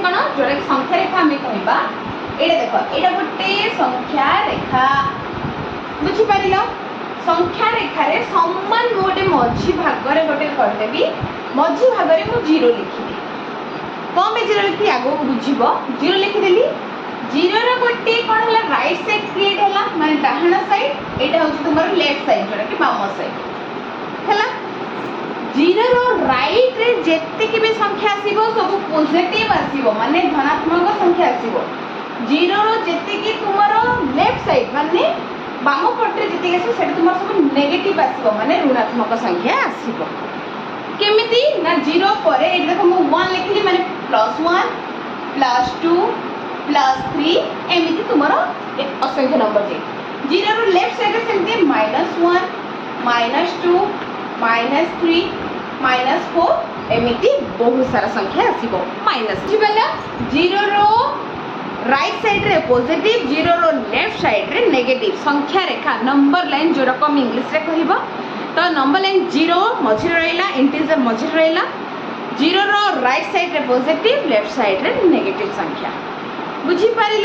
कौन जोटा कि संख्या रेखा आम कहवा ये देख ये गोटे संख्या रेखा बुझीपार संख्या रेखार सामान गोटे मझी भागर गोटे करदेवी मझी भागर मुझे जीरो लिखी कौन पे जीरो लिखी आगे बुझब जीरो लिखिदेली जीरो गोटे कौन है राइट साइड क्रिएट है माने डाहाण साइड यहाँ हूँ तुम लेफ्ट साइड जोटा कि बाम साइड है जीरो राइट रे जेतिक भी संख्या आसीबो सब पॉजिटिव आसीबो माने धनात्मक संख्या आसीबो जीरो जेतिक तुमरो लेफ्ट साइड माने बाम पटे जेतिक आसीबो सेटा तुमरो सब नेगेटिव आसीबो माने ऋणात्मक संख्या आसीबो केमिति ना जीरो परे ए देखो मु 1 लिखली माने +1 +2 +3 एमिति तुमरो एक असंख्य नंबर जे जीरो रो लेफ्ट साइड रे सेमति -1 -2 -3 -4 एमिति बहुत सारा संख्या आसीबो माइनस बुझिपाला जीरो रो राइट साइड रे पॉजिटिव जीरो रो लेफ्ट साइड रे नेगेटिव संख्या रेखा नंबर लाइन जोड़ा को हम इंग्लिश रे कहबो तो नंबर लाइन जीरो मझी रहिला इंटीजर मझी रहिला जीरो रो राइट साइड रे पॉजिटिव लेफ्ट साइड रे नेगेटिव संख्या बुझिपारिला।